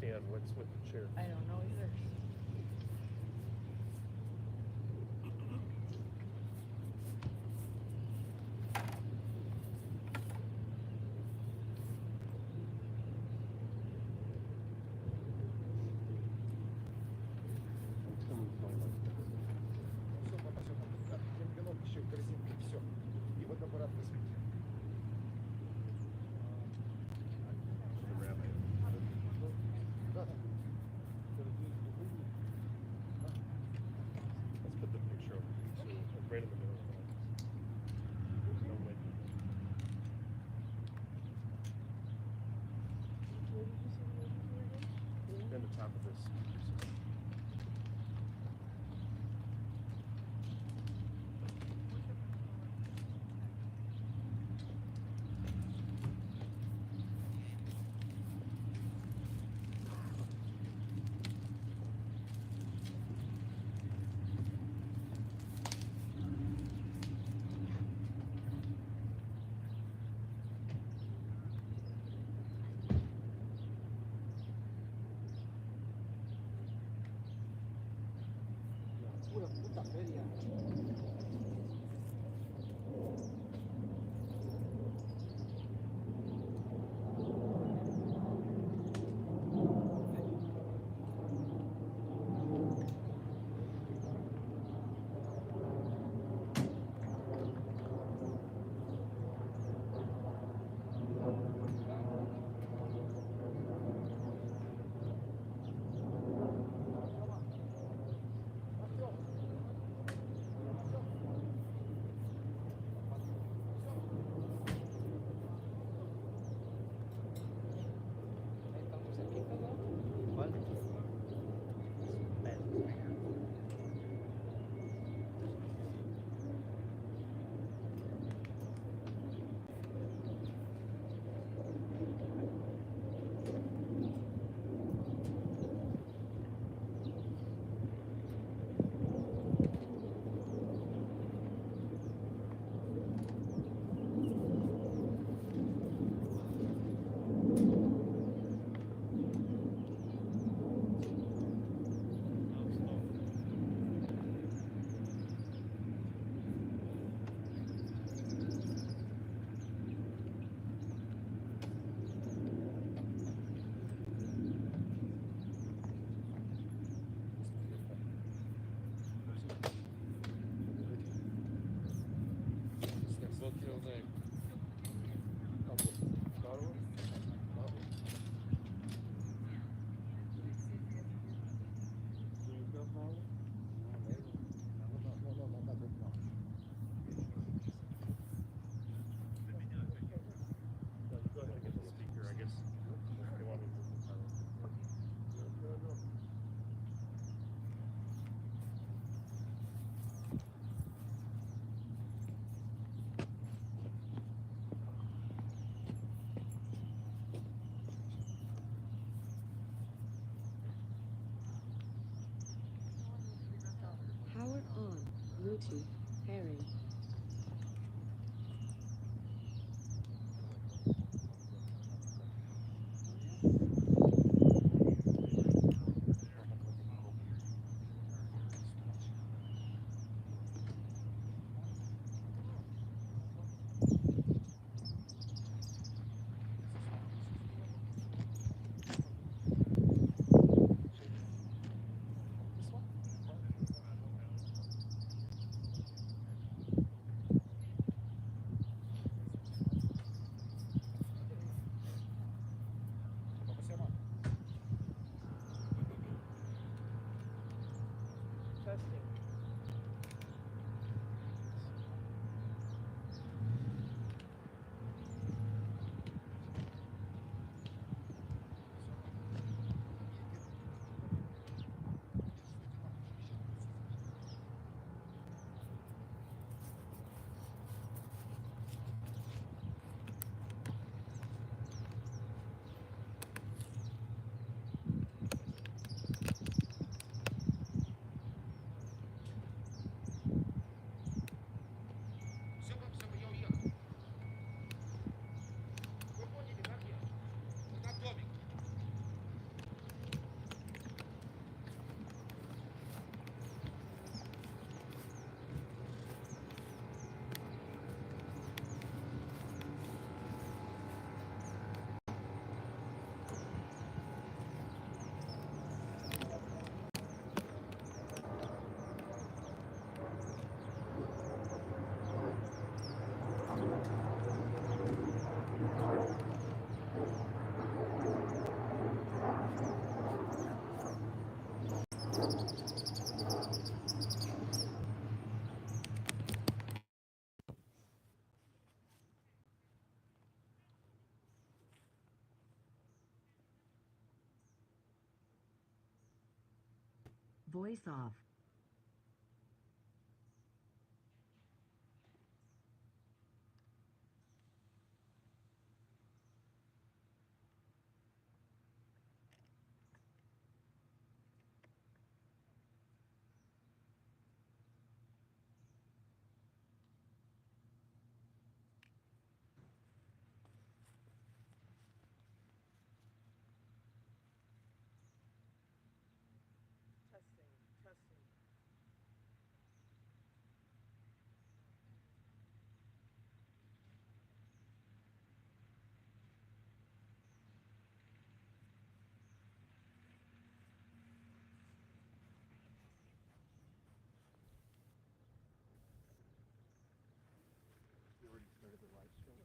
understand what's with the chair. I don't know either. Еще корзинка, все. И водопарат возьмите. Let's put the picture up. So right in the middle of that. No way. Then the top of this. Pura puta feria. Go ahead and get the speaker, I guess. If they want me to move the power. No. Power on. Bluetooth pairing. Voice off. Testing, testing. You already started the live stream?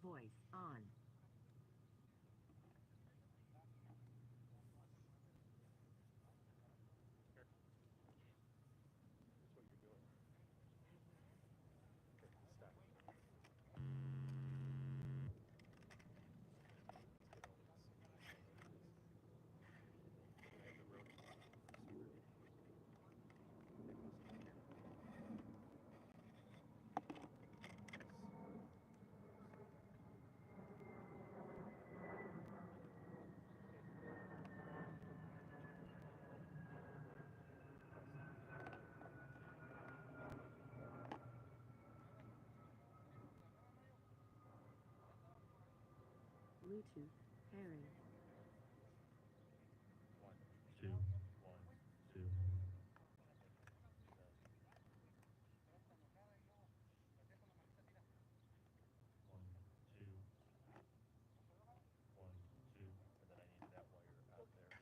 Voice on. That's what you're doing. Okay, stop. I have the road receiver. Bluetooth pairing. 1, 2, 1, 2. One, two, 1, 2, and then I need that wire out there.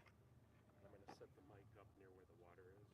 And I'm going to set the mic up near where the water is.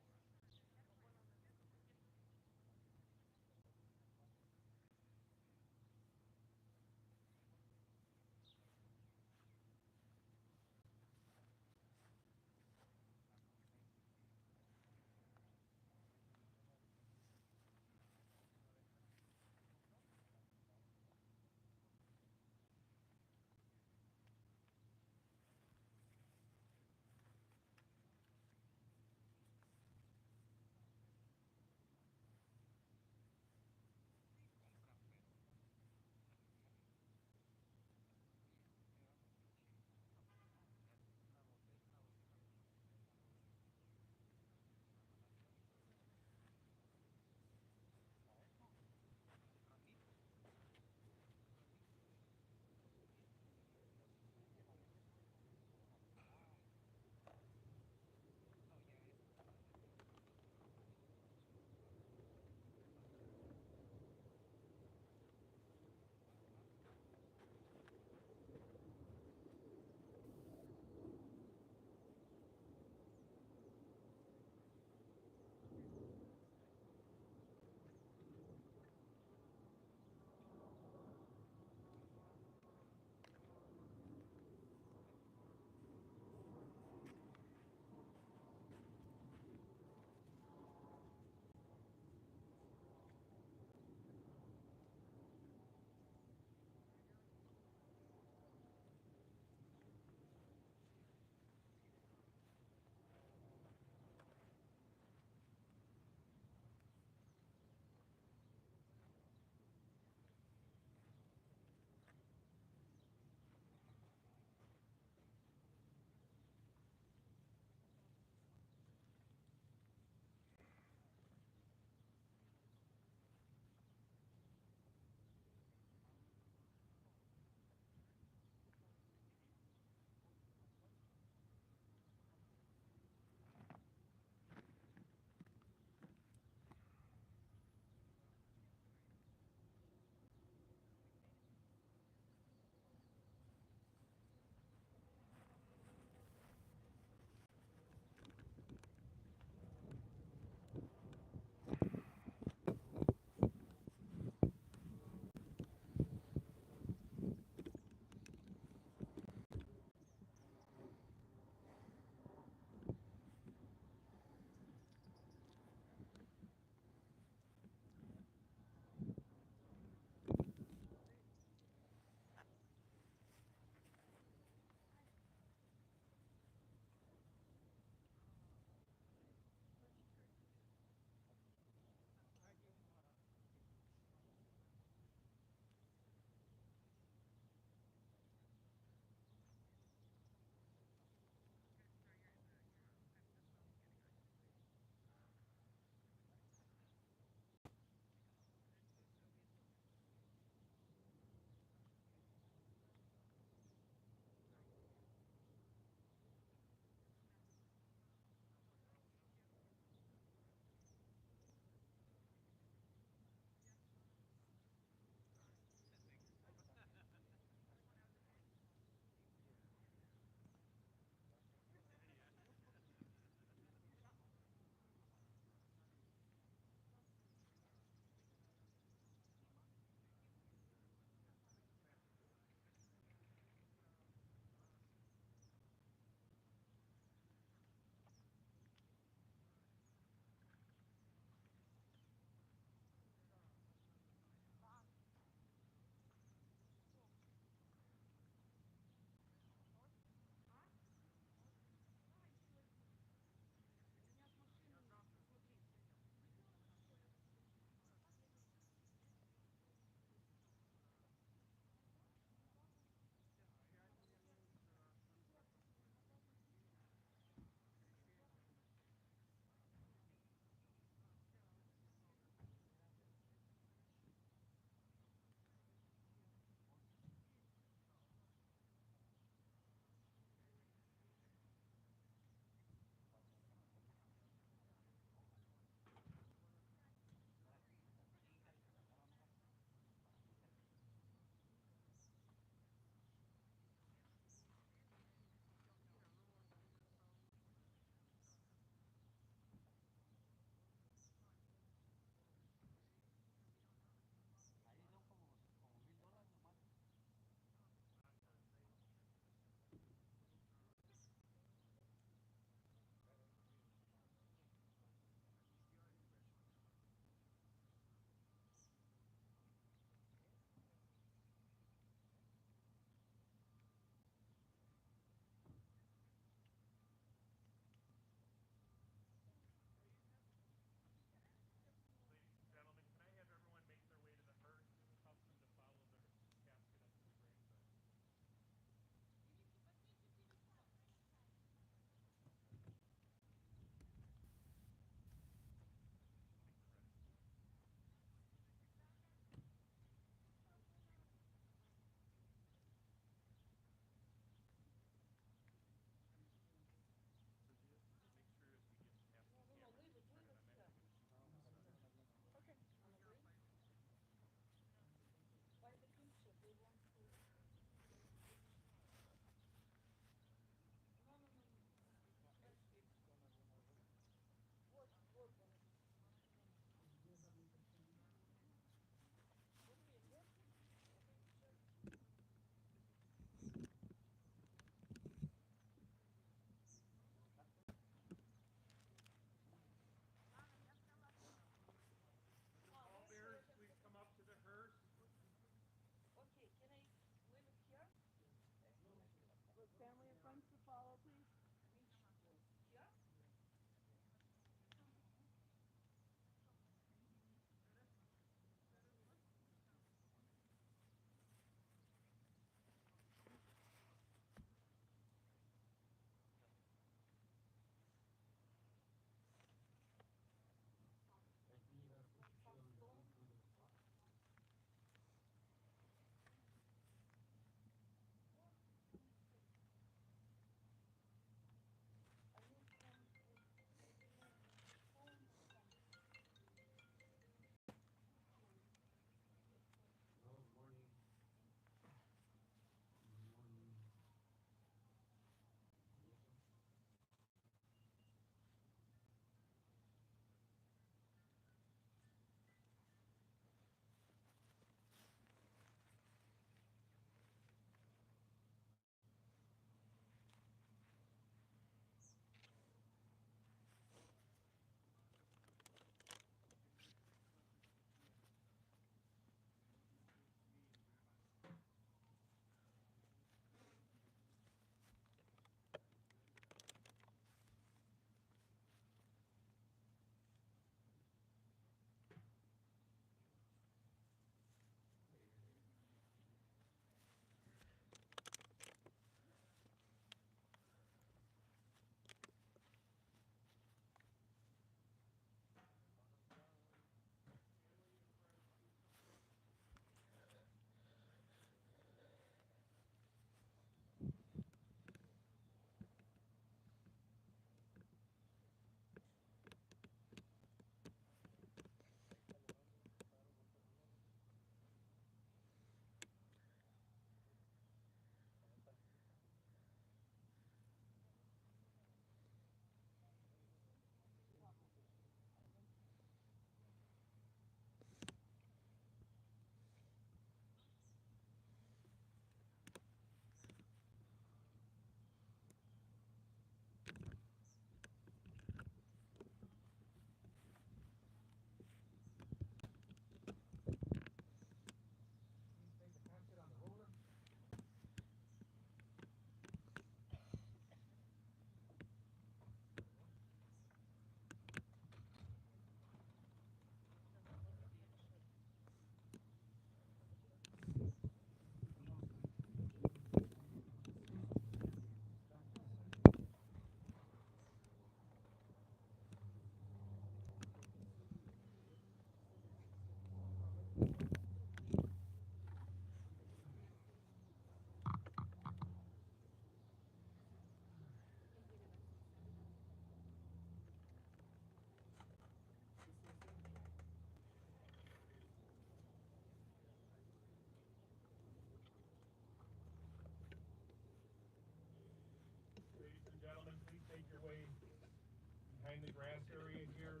behind the grass area here.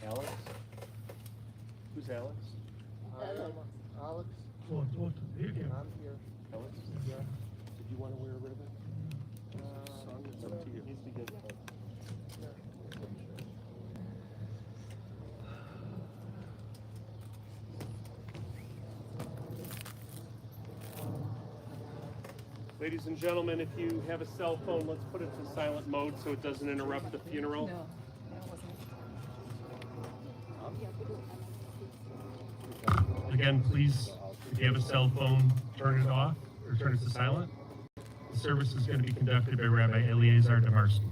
Alex? Who's Alex? Alex, Вот, here. I'm here. Alex? Yeah. Did you want to wear a ribbon? Son, It's up to you. Needs to get Ladies and gentlemen, if you have a cell phone, let's put it to silent mode so it doesn't interrupt the funeral. Again, please, if you have a cell phone, turn it off or turn it to silent. The service is going to be conducted by Rabbi Eliezer Damarsky.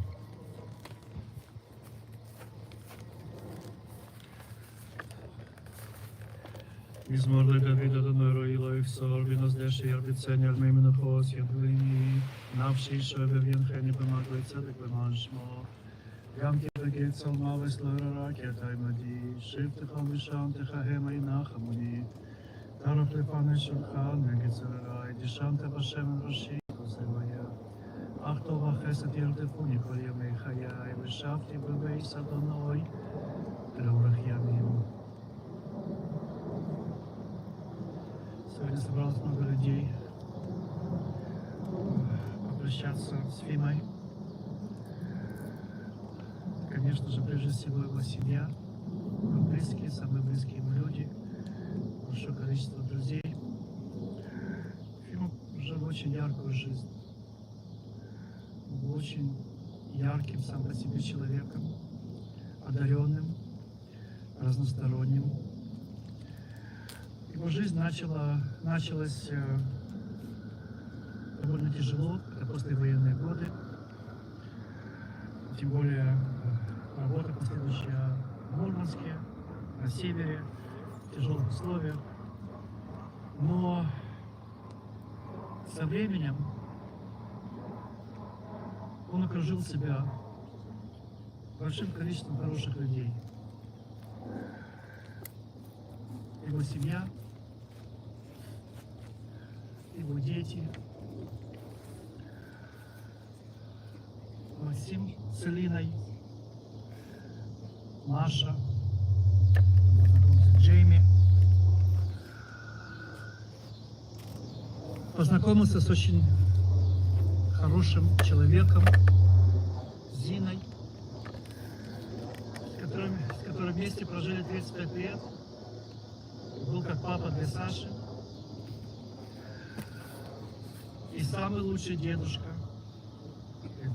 Mizmor David Adonai Eloi Sor Vinos Deshi Arbitsen Al Meimen Chos Yadvini Nafshi Shobe Viencheni B'Magvei Tzedek B'Man Shmo Gam Ki Begit Sol Mavis Lo Rara Ketai Madi Shivtecha V'Sham Techahem Einachamuni Tarach Lefane Shulchan Megitzerai Dishante B'Shem Roshi Kosevaya Ach Tov HaChesed Yerdefuni Kol Yamei Chayai V'Shavti B'Beis Adonai L'Orach Yamim. Сегодня собралось много людей попрощаться с Фимой. Конечно же, прежде всего его семья, его близкие, самые близкие ему люди, большое количество друзей. Фима жил очень яркую жизнь. Он был очень ярким сам по себе человеком, одаренным, разносторонним. Его жизнь началась довольно тяжело, это послевоенные годы, тем более работа последующая в Мурманске, на севере, в тяжелых условиях. Но со временем он окружил себя большим количеством хороших людей. Его семья, его дети, Максим с Элиной, Маша, Джейми. Познакомился с очень хорошим человеком, Зиной, с которой вместе прожили 35 лет. Был как папа для Саши. И самый лучший дедушка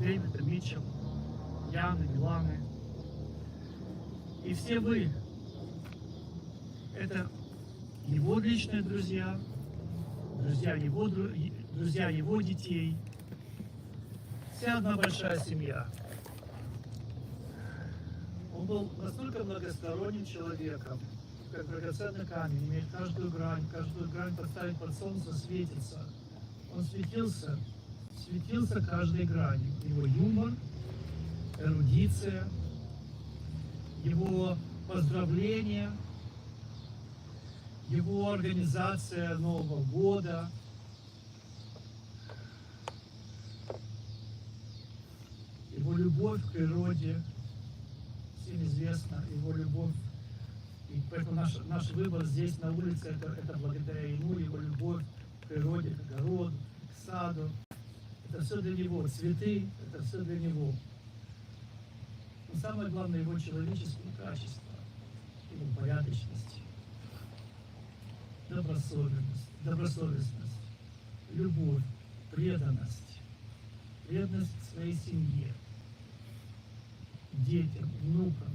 Дэвида, Митчелл, Яны, Миланы. И все вы — это его личные друзья, друзья его детей. Вся одна большая семья. Он был настолько многосторонним человеком, как драгоценный камень, имеет каждую грань поставить под солнце, светится. Он светился каждой гранью. Его юмор, эрудиция, его поздравления, его организация Нового года, его любовь к природе, всем известно, его любовь. И поэтому наш выбор здесь на улице это благодаря ему, его любовь к природе, к огороду, к саду. Это все для него. Цветы — это все для него. Но самое главное — его человеческие качества, его порядочность, добросовестность, любовь, преданность к своей семье, детям, внукам,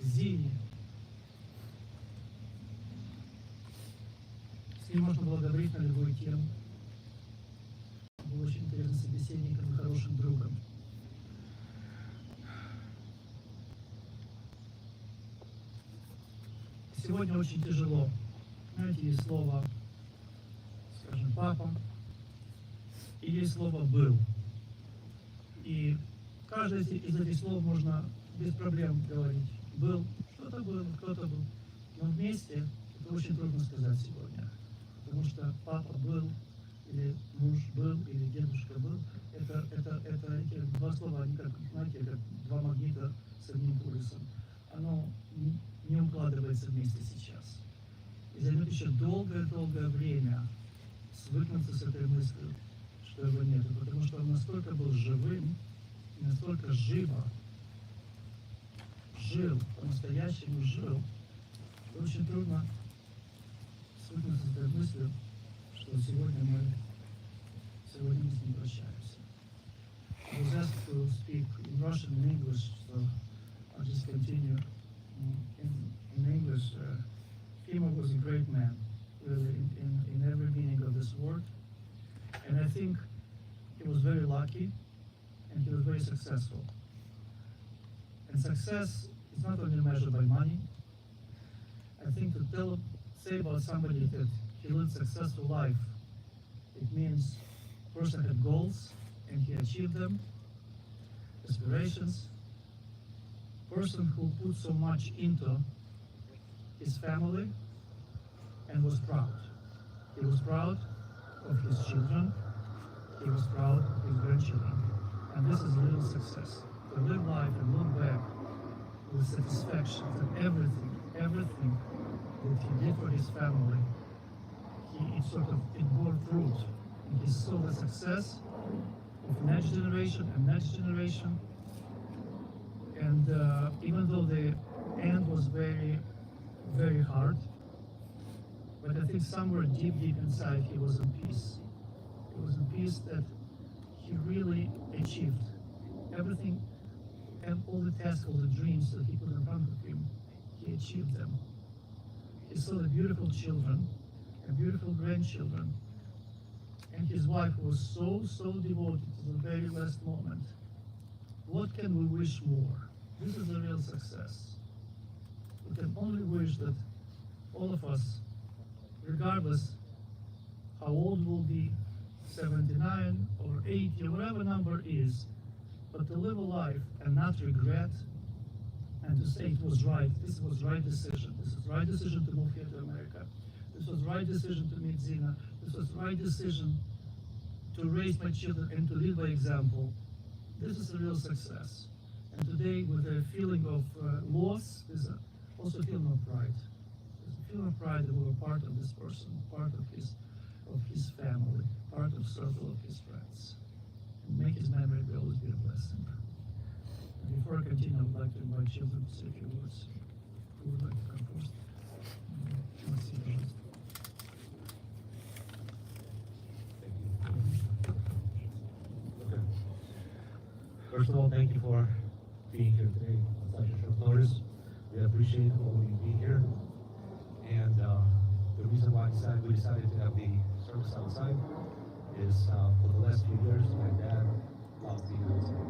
Зине. С ним можно было говорить на любую тему. Был очень интересным собеседником, сегодня очень тяжело. Знаете, есть слово, скажем, папа, и есть слово был. И каждое из этих слов можно без проблем говорить. Был, что-то был, кто-то был. Но вместе это очень трудно сказать сегодня. Потому что папа был, или муж был, или дедушка был. Это эти два слова, они как, знаете, как два магнита с одним полюсом. Оно не укладывается вместе сейчас. И займет еще долгое время свыкнуться с этой мыслью, что его нет. Потому что он настолько был живым, и настолько живо жил, по-настоящему жил, что очень трудно свыкнуться с этой мыслью, что сегодня мы с ним прощаемся. I was asked to speak in Russian and English, so I'll just continue in English. Fima was a great man, really, in every meaning of this word. And I think he was very lucky, and he was very successful. And success is not only measured by money. I think to say about somebody that he lived a successful life, it means a person had goals and he achieved them, aspirations, person who put so much into his family and was proud. He was proud of his children, he was proud of his grandchildren. And this is real success. To live life and look back with satisfaction that everything that he did for his family, it bore fruit. And he saw the success of next generation and next generation. And even though the end was very, very hard, but I think somewhere deep inside he was in peace. He was in peace that he really achieved everything and all the tasks, all the dreams that he put in front of him, he achieved them. He saw the beautiful children and beautiful grandchildren, and his wife was so devoted to the very last moment. What can we wish more? This is a real success. We can only wish that all of us, regardless how old we'll be, 79 or 80 or whatever number is, but to live a life and not regret and to say it was right, this was right decision. This was right decision to move here to America. This was right decision to meet Zina. This was right decision to raise my children and to lead by example. This is a real success. And today, with a feeling of loss, there's also a feeling of pride. There's a feeling of pride that we were part of this person, part of his family, part of circle of his friends. And make his memory always be a blessing. And before I continue, I would like to invite children to say a few words. Who would like to come first? Let's see, first. Okay. First of all, thank you for being here today on such a short notice. We appreciate all of you being here. And the reason why we decided to have the service outside is for the last few years, my dad loved being outside.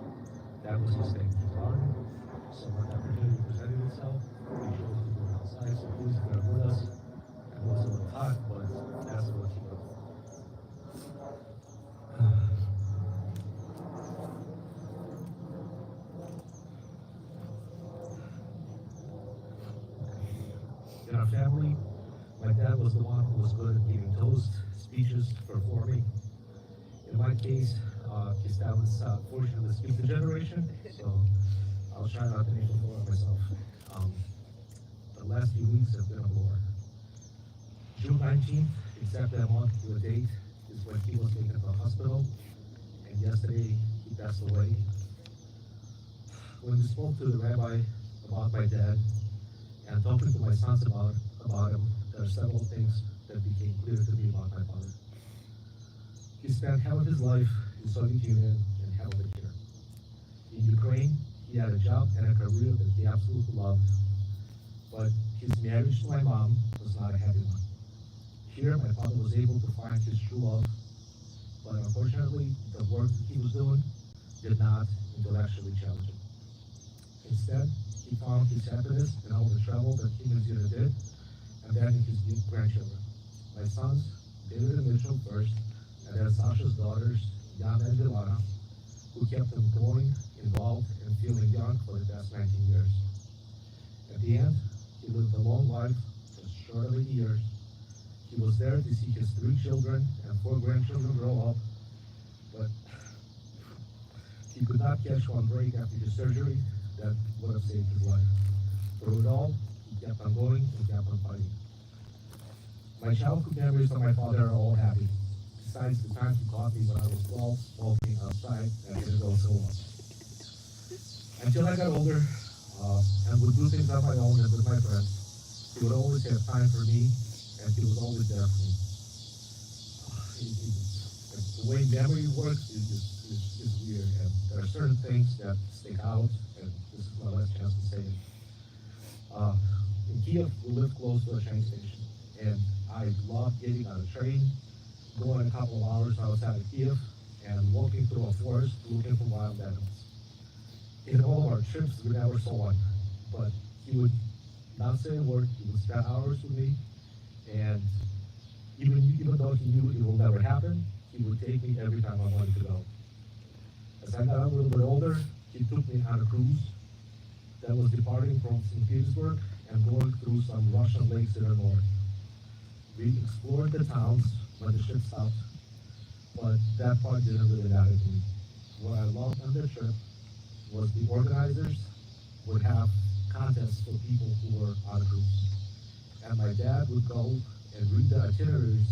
That was his thing. So when the opportunity presented itself, we chose to go outside. So please bear with us. It was a little hot, but that's what he wrote. In our family, my dad was the one who was good at giving toast, speeches, performing. In my case, his dad was fortunate to skip the generation, so I'll try not to make a fool of myself. The last few weeks have been a blur. June 19th, exactly a month to a date, is when he was taken to the hospital, and yesterday he passed away. When we spoke to the rabbi about my dad, and talking to my sons about him, there are several things that became clear to me about my father. He spent half of his life in Soviet Union and half of it here. In Ukraine, he had a job and a career that he absolutely loved, but his marriage to my mom was not a happy one. Here, my father was able to find his true love, but unfortunately, the work that he was doing did not intellectually challenge him. Instead, he found his happiness in all the travel that he and Zina did, and then his new grandchildren. My sons, David and Mitchell first, and then Sasha's daughters, Yana and Delana, who kept him growing, involved, and feeling young for the past 19 years. At the end, he lived a long life, just short of 80 years. He was there to see his 3 children and 4 grandchildren grow up, but he could not catch one break after his surgery that would have saved his life. Through it all, he kept on going and kept on fighting. My childhood memories of my father are all happy, besides the time he caught me when I was 12, smoking outside, and didn't go so long. Until I got older, and would do things on my own and with my friends, he would always have time for me, and he was always there for me. The way memory works is weird, and there are certain things that stick out, and this is my last chance to say it. In Kiev, we lived close to a train station, and I loved getting on a train, going a couple of hours outside of Kiev, and walking through a forest looking for wild animals. In all of our trips, we never saw one, but he would not say a word. He would spend hours with me, and even though he knew it will never happen, he would take me every time I wanted to go. As I got a little bit older, he took me on a cruise that was departing from St. Petersburg and going through some Russian lakes in the north. We explored the towns when the ship stopped, but that part didn't really matter to me. What I loved on the trip was the organizers would have contests for people who were on a cruise. And my dad would go and read the itineraries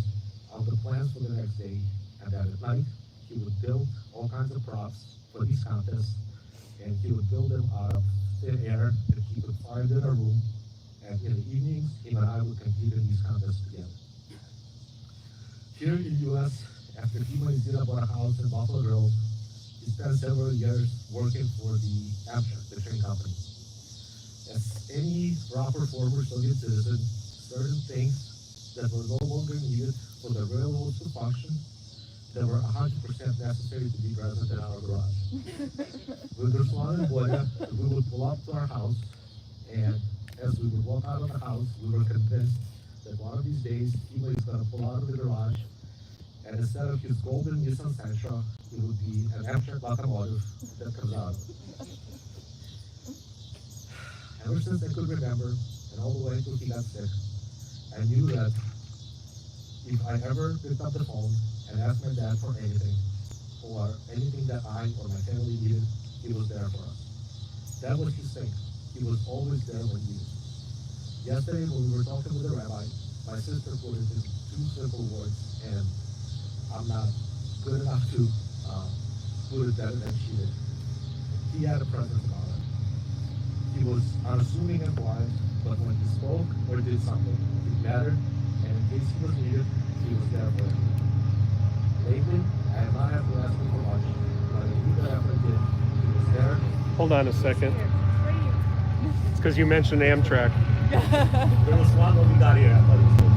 of the plans for the next day, and then at night, he would build all kinds of props for these contests, and he would build them out of thin air that he could find in a room, and in the evenings, him and I would compete in these contests together. Here in the US, after he bought a house in Buffalo Grove, he spent several years working for the Amtrak, the train company. As any proper former Soviet citizen, certain things that were no longer needed for the railroads to function, that were 100% necessary to be present in our garage. With Ruslan and Boya, we would pull up to our house, and as we would walk out of the house, we were convinced that one of these days, Kima is going to pull out of the garage, and instead of his golden Nissan Sentra, it would be an Amtrak locomotive that comes out. Ever since I could remember, and all the way until he got sick, I knew that if I ever picked up the phone and asked my dad for anything, or anything that I or my family needed, he was there for us. That was his thing. He was always there when needed. Yesterday, when we were talking with the rabbi, my sister put it in 2 simple words, and I'm not good enough to put it better than she did. He had a presence about it. He was unassuming and quiet, but when he spoke or did something, it mattered, and in case he was needed, he was there for him. Lately, I have not had to ask him for much, but I knew that after I did, he was there. Hold on a second. It's because you mentioned Amtrak. There was one when we got here, I thought it was good.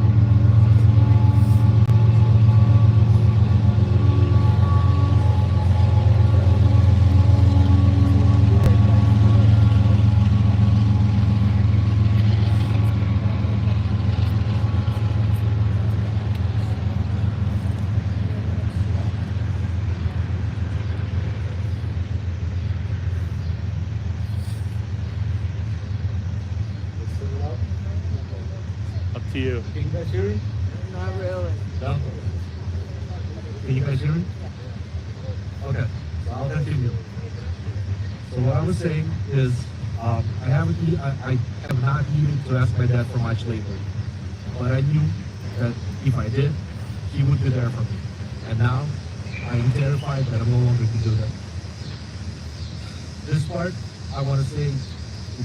Up to you. Can you guys hear me? Not really. No? Can you guys hear me? Okay, so I'll continue. So what I was saying is, I have not needed to ask my dad for much lately, but I knew that if I did, he would be there for me. And now, I am terrified that I no longer can do that. This part, I want to say,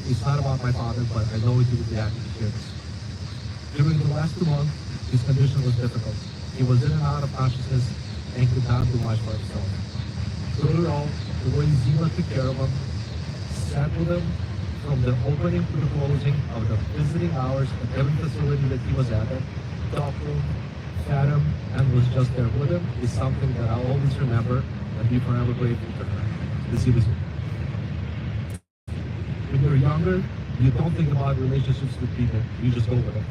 it's not about my father, but I know he would be happy to hear this. During the last 2 months, his condition was difficult. He was in and out of consciousness and could not do much for himself. Through it all, the way Zima took care of him, sat with him from the opening to the closing of the visiting hours at every facility that he was at, talked to him, fed him, and was just there with him, is something that I'll always remember and be forever grateful for her. This is when you're younger, you don't think about relationships with people, you just go with them.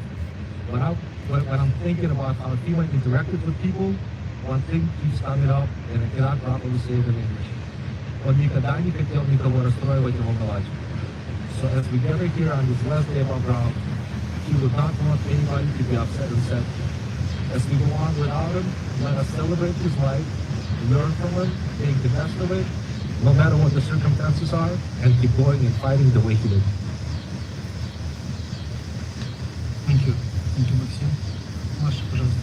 when I'm thinking about how Tima interacted with people, one thing keeps coming up, and I cannot properly say it in English. Он никогда не хотел никого расстраивать его головой. So as we gather here on this last day of Abraham, he would not want anybody to be upset and sad. As we go on without him, let us celebrate his life, learn from him, make the best of it, no matter what the circumstances are, and keep going and fighting the way he did. Thank you. Thank you, Максим. Маша, пожалуйста.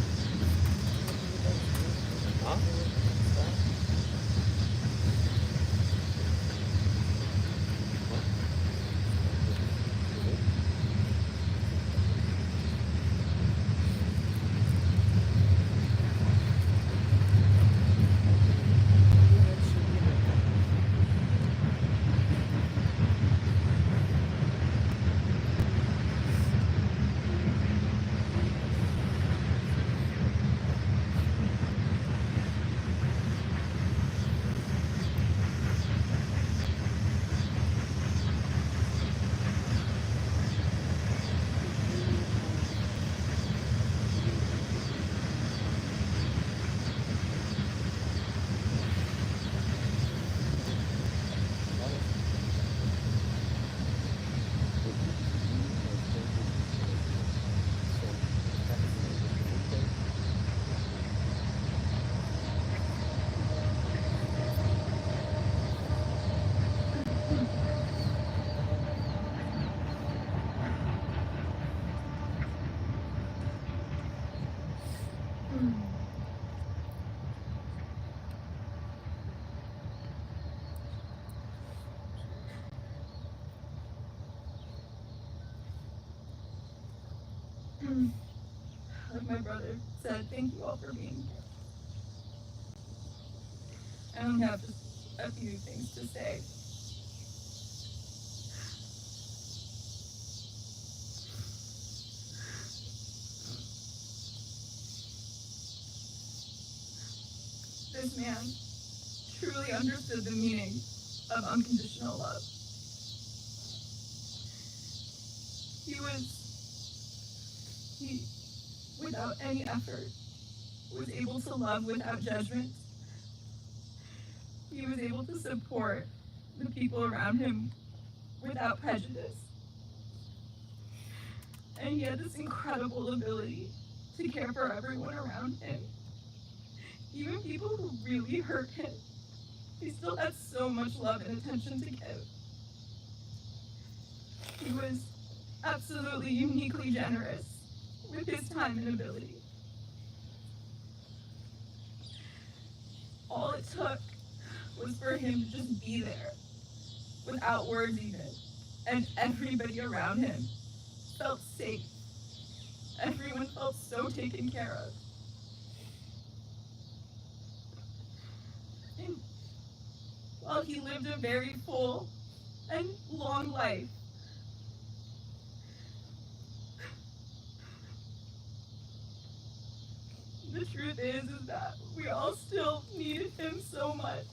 Like my brother said, thank you all for being here. I only have just a few things to say. This man truly understood the meaning of unconditional love. He, without any effort, was able to love without judgment. He was able to support the people around him without prejudice. And he had this incredible ability to care for everyone around him. Even people who really hurt him, he still had so much love and attention to give. He was absolutely uniquely generous with his time and ability. All it took was for him to just be there, without words even, and everybody around him felt safe. Everyone felt so taken care of. And while he lived a very full and long life, the truth is that we all still needed him so much.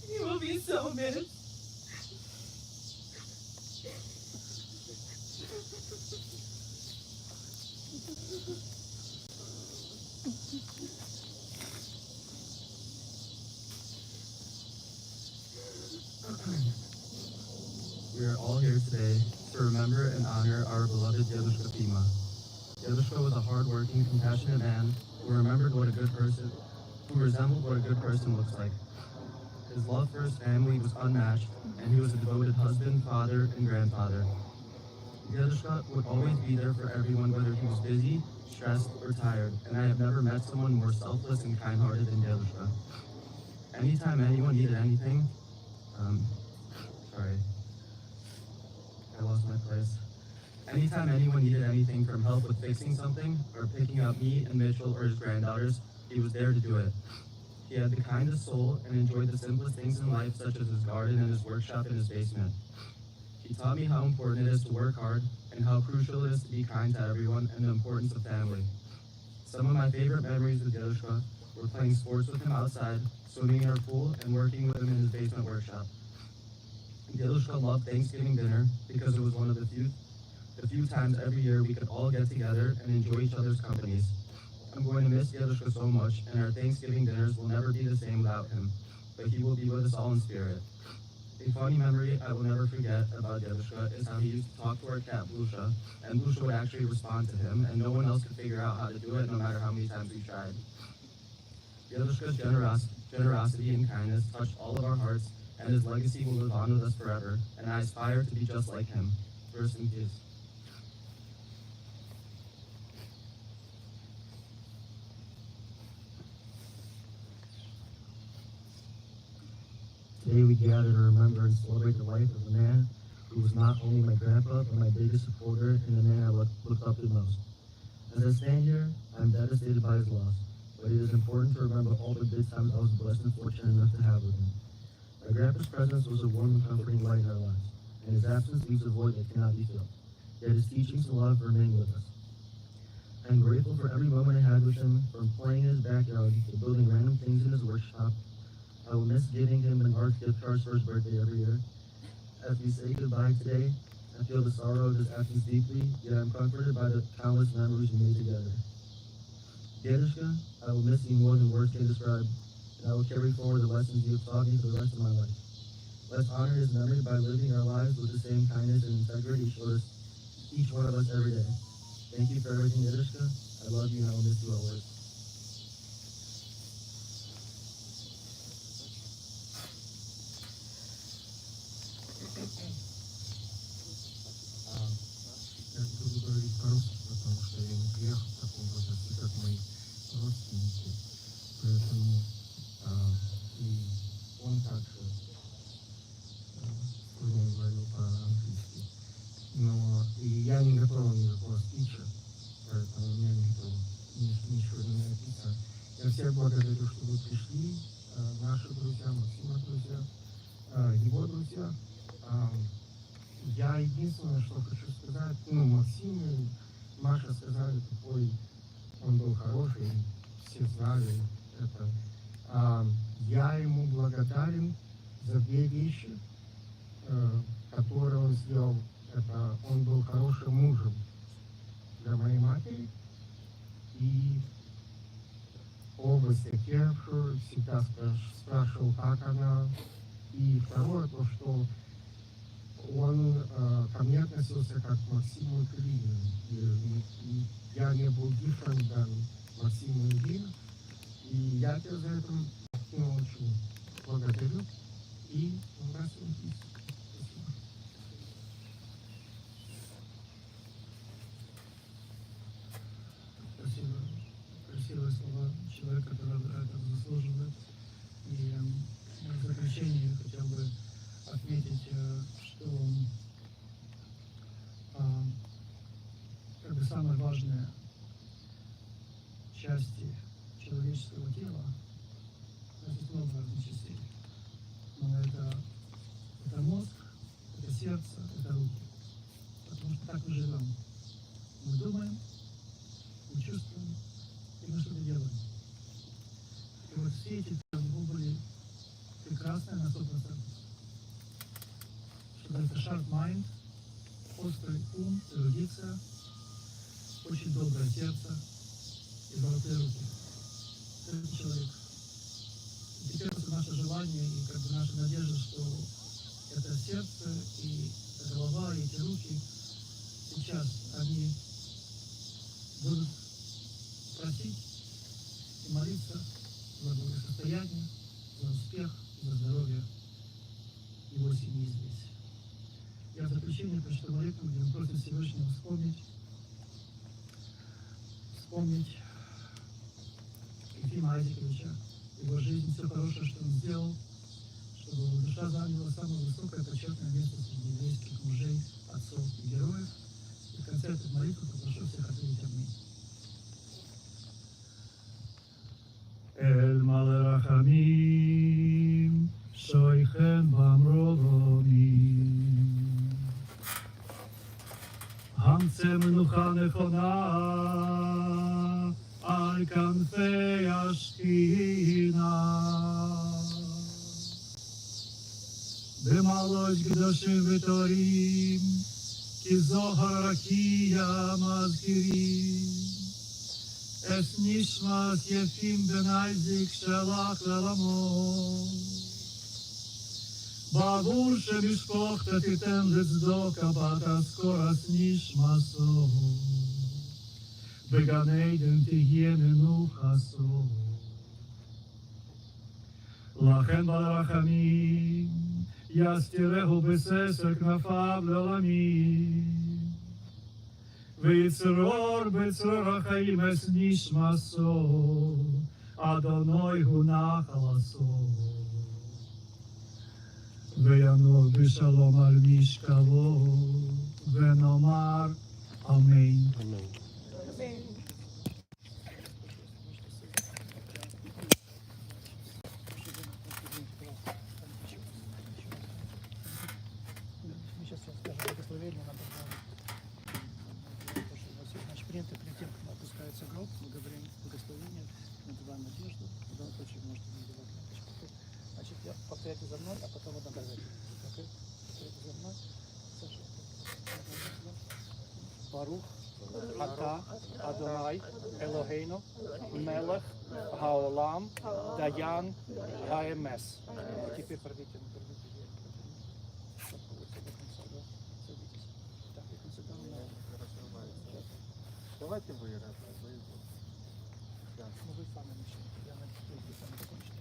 He will be so missed. We are all here today to remember and honor our beloved Dedushka Fima. Dedushka was a hard-working, compassionate man who resembled what a good person looks like. His love for his family was unmatched, and he was a devoted husband, father, and grandfather. Dedushka would always be there for everyone, whether he was busy, stressed, or tired, and I have never met someone more selfless and kind-hearted than Dedushka. Anytime anyone needed anything, I lost my place. Anytime anyone needed anything, from help with fixing something, or picking up me and Mitchell or his granddaughters, he was there to do it. He had the kindest soul and enjoyed the simplest things in life, such as his garden and his workshop in his basement. He taught me how important it is to work hard, and how crucial it is to be kind to everyone, and the importance of family. Some of my favorite memories with Dedushka were playing sports with him outside, swimming in our pool, and working with him in his basement workshop. Dedushka loved Thanksgiving dinner because it was one of the few The few times every year we could all get together and enjoy each other's companies. I'm going to miss Yadushka so much, and our Thanksgiving dinners will never be the same without him, but he will be with us all in spirit. A funny memory I will never forget about Yadushka is how he used to talk to our cat Blusha, and Blusha would actually respond to him, and no one else could figure out how to do it no matter how many times we tried. Yadushka's generosity and kindness touched all of our hearts, and his legacy will live on with us forever, and I aspire to be just like him. Rest in peace. Today we gather to remember and celebrate the life of a man who was not only my grandpa, but my biggest supporter and the man I looked up to most. As I stand here, I'm devastated by his loss, but it is important to remember all the good times I was blessed and fortunate enough to have with him. My grandpa's presence was a warm and comforting light in our lives, and his absence leaves a void that cannot be filled. Yet his teachings and love remain with us. I'm grateful for every moment I had with him, from playing in his backyard to building random things in his workshop. I will miss giving him an art gift card for his birthday every year. As we say goodbye today, I feel the sorrow of his absence deeply, yet I'm comforted by the countless memories we made together. Dedushka, I will miss you more than words can describe, and I will carry forward the lessons you have taught me for the rest of my life. Let's honor his memory by living our lives with the same kindness and integrity he shows each one of us every day. Thank you for everything, Dedushka. I love you and I will miss you always. Я буду говорить по-русски, потому что я не приехал в таком возрасте, как мои родственники. Поэтому и он также сегодня говорил по-английски. Но и я не готовил никакого спича, поэтому у меня ничего не написано. Я всех благодарю, что вы пришли, наши друзья, Максима друзья, его друзья. Я единственное, что хочу сказать, Максим и Маша сказали, какой он был хороший, все знали это. Я ему благодарен за две вещи, которые он сделал. Это он был хорошим мужем для моей матери и область терпевшую, всегда спрашивал, как она. И второе, то, что он ко мне относился как к Максиму и к Ирине. И я не был different than Максиму и Ирине. И я тебя за это очень благодарю. И rest in peace. Спасибо. Красивые слова человека, который этого заслуживает. И в заключение хотел бы отметить, что как бы самая важная части человеческого тела, есть много разных частей, но это мозг, это сердце, это руки, потому что так мы живем. Мы думаем, мы чувствуем, и мы что-то делаем. И вот все эти оба были прекрасные на 100%. Что это sharp mind, острый ум, эрудиция, очень доброе сердце и золотые руки. Это человек. И теперь это наше желание и как бы наша надежда, что это сердце и эта голова, и эти руки сейчас они будут просить и молиться за благосостояние, за успех, за здоровье его семьи здесь. Я в заключение прочитаю молитву, где мы просим Всевышнего вспомнить Ефима Айзековича, его жизнь, все хорошее, что он сделал, чтобы его душа заняла самое высокое почетное место среди еврейских мужей, отцов и героев. И в конце этой молитвы попрошу всех ответить аминь. El Malrachamim, Shoichem Bamrolomim. Hamce Menucha Nechona, Al Kanfei Ashkina. B'malosh Kedoshim V'Torim, כי זוהר רקיע מזכירים. אס נשמס יפים בן אייזיק שלח לעולמו. בעבור שמשפחתה תיתן לצדוקה בת אזכורס נשמסו. בגן עדן תהיה מנוחסו. לכן ברחמים יסתירהו בססר כנפיו לעולמים. ויצרור בצרור החיים אס נשמסו, אדוני הוא נחלתו. וינוח בשלום על משכבו, ונאמר אמן. Мы сейчас скажем благословение на то, что у вас есть. Значит, перед тем, как опускается гроб, мы говорим благословение, надеваем одежду, в данном случае можете надевать ленточку. Значит, повторяйте за мной, а потом одна добавить. Повторяйте за мной. Саша, Барух, Ата, Адонай, Элохейну, Мелех, Хаолам, Даян, Хаэмес. Теперь пройдите. Давайте вы, раз, Ну, вы сами начнете. Я надеюсь, вы сами закончите.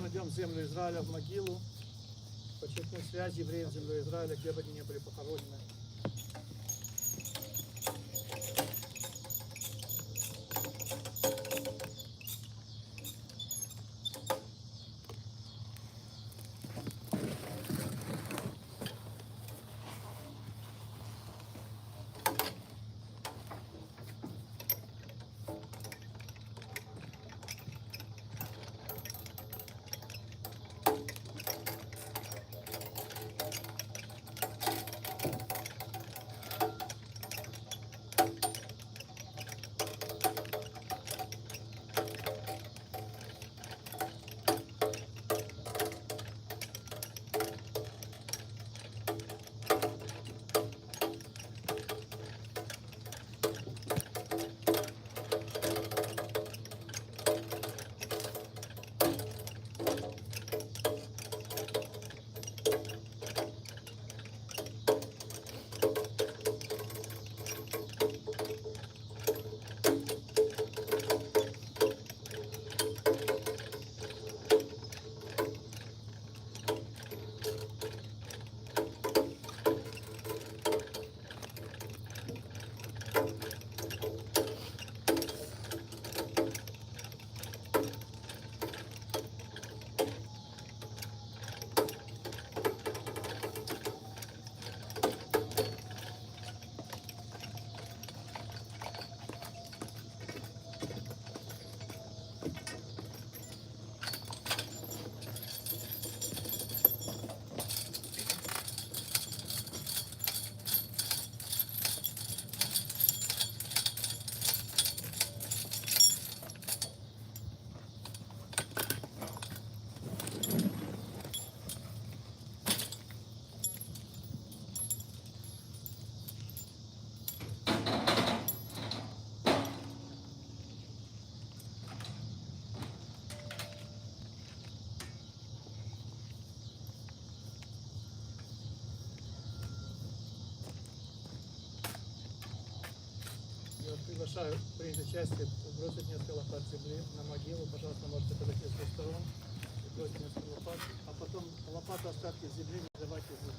Кладем землю Израиля в могилу, подчеркнуть связь евреев с землей Израиля, где бы они не были похоронены. приглашаю принять участие, бросить несколько лопат земли на могилу. Пожалуйста, можете подойти с двух сторон, бросить несколько лопат, а потом лопату остатки земли не давайте из.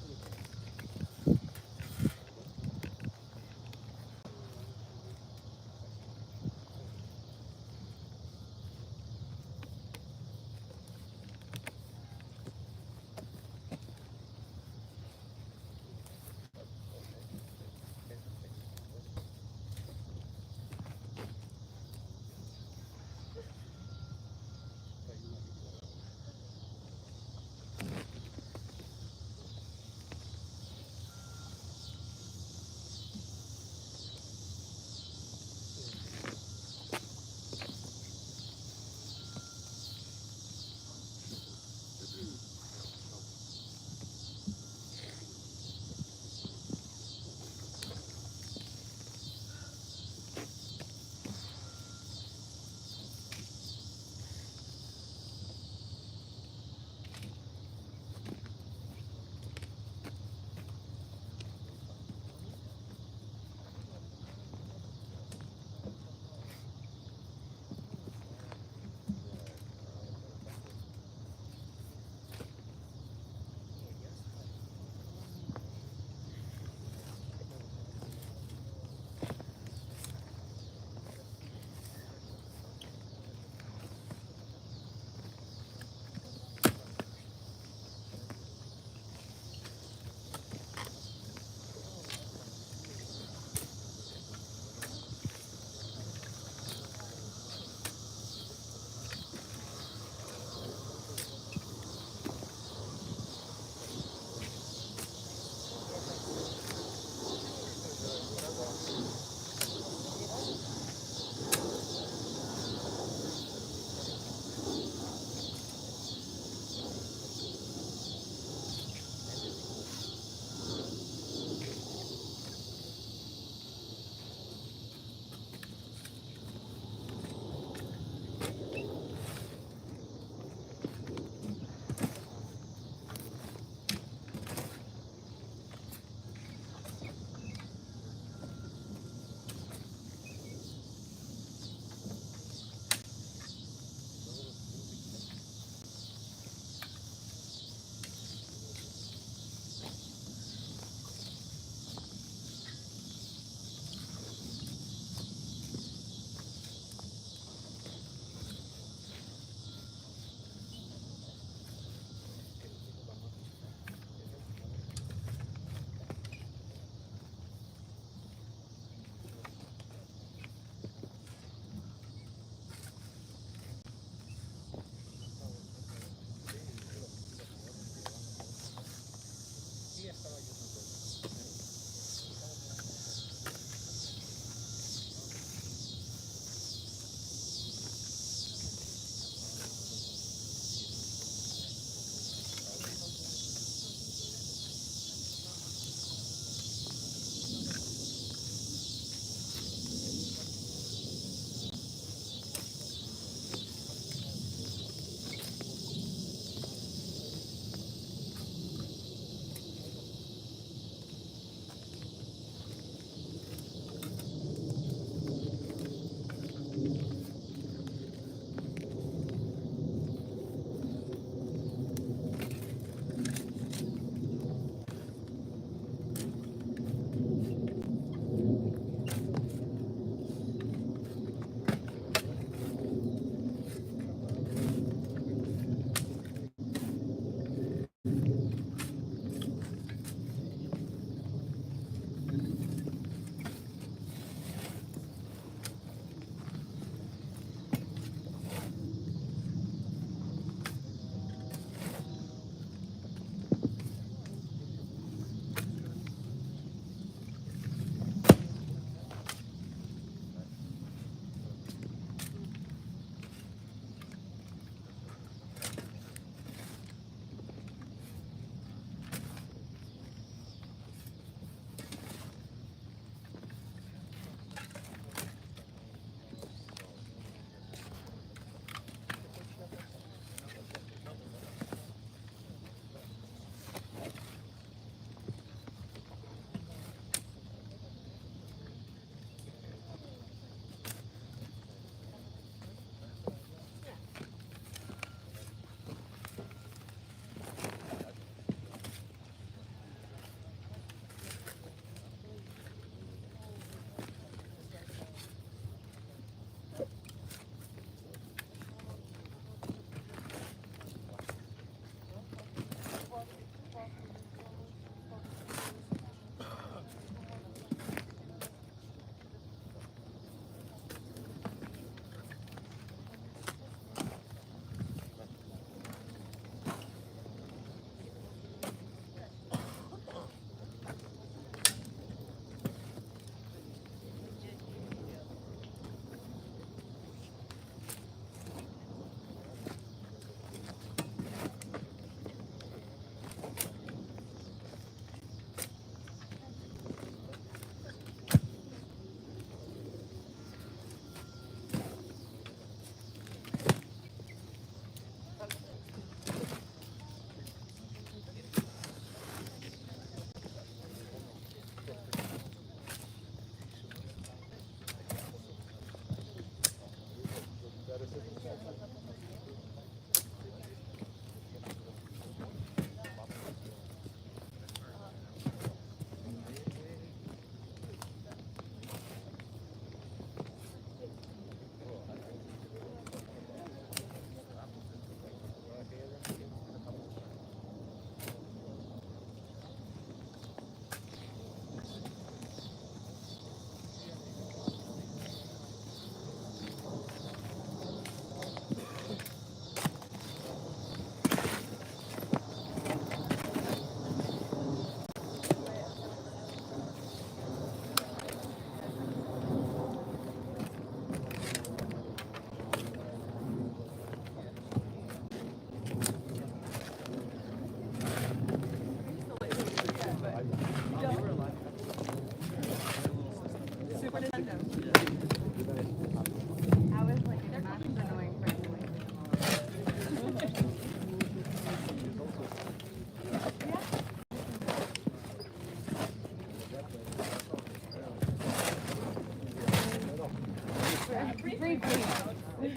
They're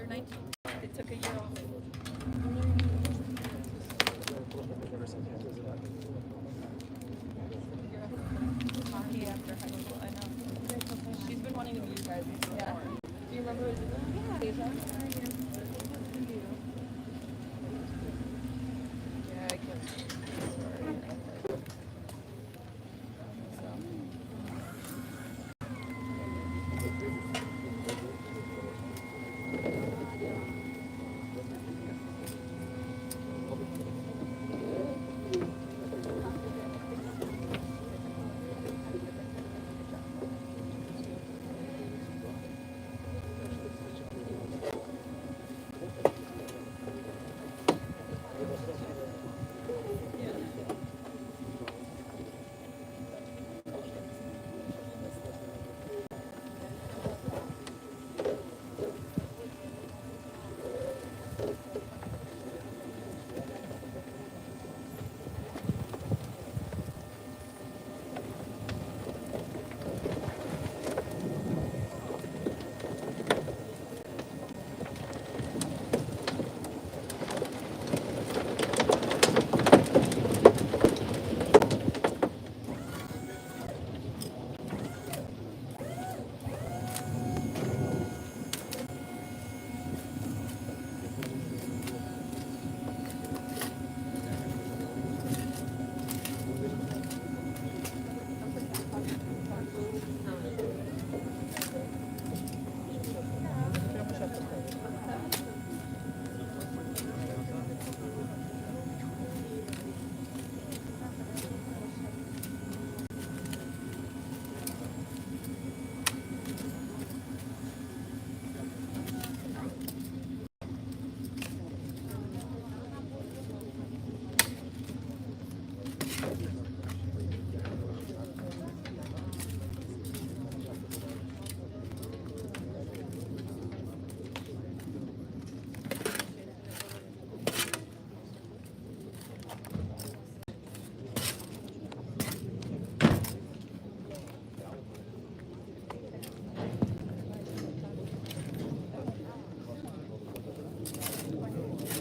19. They took a year off. Hockey after high school, I know. She's been wanting to meet you guys. Yeah. Do you remember? Yeah. Deja? Yeah, I can. Sorry.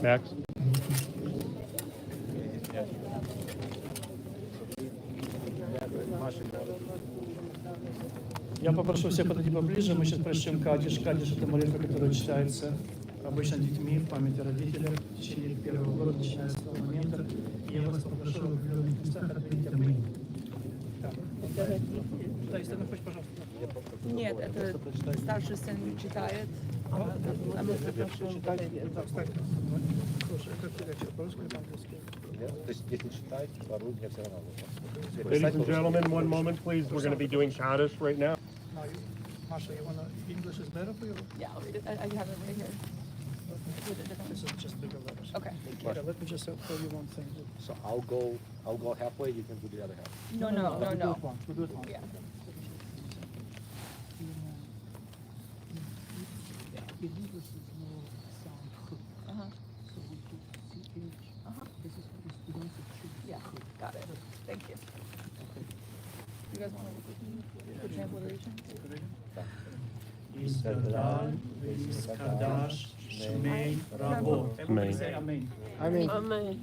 Max? Я попрошу всех подойти поближе, мы сейчас прочтем Кадиш. Кадиш — это молитва, которая читается обычно детьми в памяти родителей в течение их первого года, начиная с того момента. И я вас попрошу в определенных местах ответить аминь. Да, если ты хочешь, пожалуйста. Нет, это старший сын читает. А мы Да, кстати. Слушай, как ты легче, по-русски или по-английски? То есть, если читать, по-русски мне все равно. Ladies and gentlemen, one moment, please. We're going to be doing Kaddish right now. No, Masha, you wanna, English is better for you? Yeah, I have it right here. With a different. This is just bigger letters. Okay. Okay, let me just tell you one thing. So I'll go halfway, you can do the other half. No. We'll do it once. We'll do it once. Yeah. In English is more sound H. Uh-huh. So we do CH. Uh-huh. This is for the students of H. Yeah. Got it. Thank you. You guys want to the transliteration? Изгадал, Вискадаш, Шмей, Рабо. Amen. Say Amen. Amen.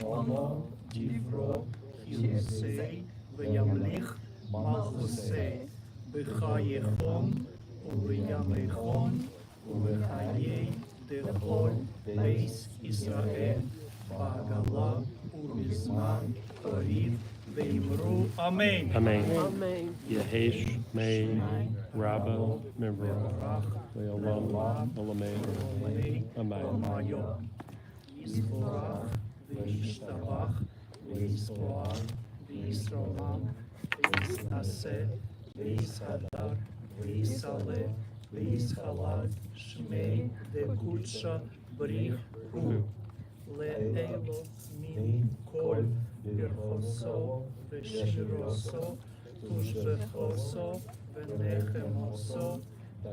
Омо, Дивро, Хилсей, Веямлих, Малхусей, Бехаехон, Увеямехон, Увехаей, Дехоль, Бейс, Исраэль, Багала, Урбизман, Торив, Веймру. Amen. Amen. Amen. Yehesh, May, Rabba, Memra, Leolam, Olamei, Amen. Mayo, Yisborach, Vishtabach, Vispoar, Visrolam, Visnase, Vishadar, Visale, Vishalad, Shmei, Dekutsha, Brich, Ru, Leelo, וחוסו, ושירוסו, תושבחוסו, ונחמוסו,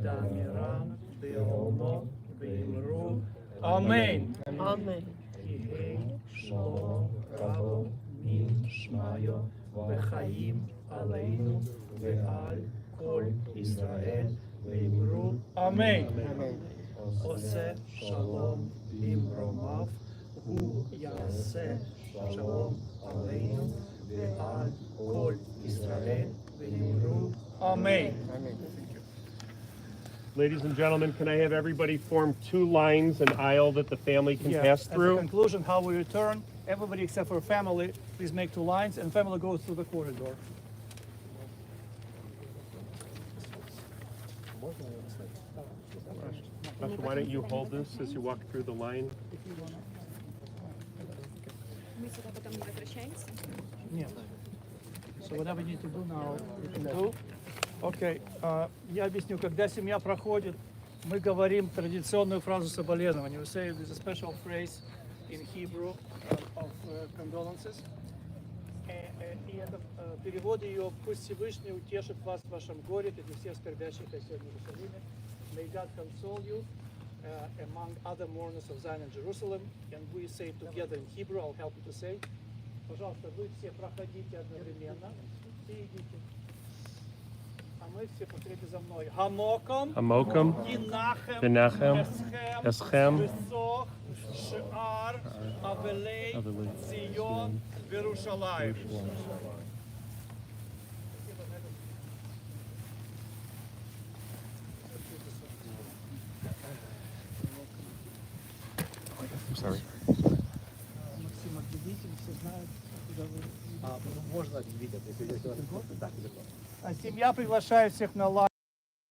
דמירם, בעולמו, ואמרו, אמן. Amen. יהי שלום רבו מן שמעיו, וחיים עלינו ועל כל ישראל, ואמרו, אמן. עושה שלום במרומיו, הוא יעשה שלום עלינו ועל כל ישראל, ואמרו, אמן. Ladies and gentlemen, can I have everybody form two lines, an aisle that the family can pass At the through? conclusion, how we return, everybody except for family, please make 2 lines, and family goes through the corridor. Pastor, why don't you hold this as you walk through the line? Нет. So whatever you need to do now, you can do. Окей, я объясню, когда семья проходит, мы говорим традиционную фразу соболезнования. We say there's a special phrase in Hebrew of condolences. И это перевод ее: пусть Всевышний утешит вас в вашем горе, это все скорбящие о сегодня в Иерусалиме. May God console you among other mourners of Zion and Jerusalem. And we say together in Hebrew, I'll help you to say. Пожалуйста, вы все проходите одновременно и идите. А мы все повторите за мной. Хамоком, Hamokam, Динахем, Dinachem, Эсхем, Eschem, Висох, Шиар, Авелей, Цион, Верушалаев. I'm sorry. Максим, отделитель, все знают, куда вы... Можно видеть, если есть. Семья приглашает всех на лайв.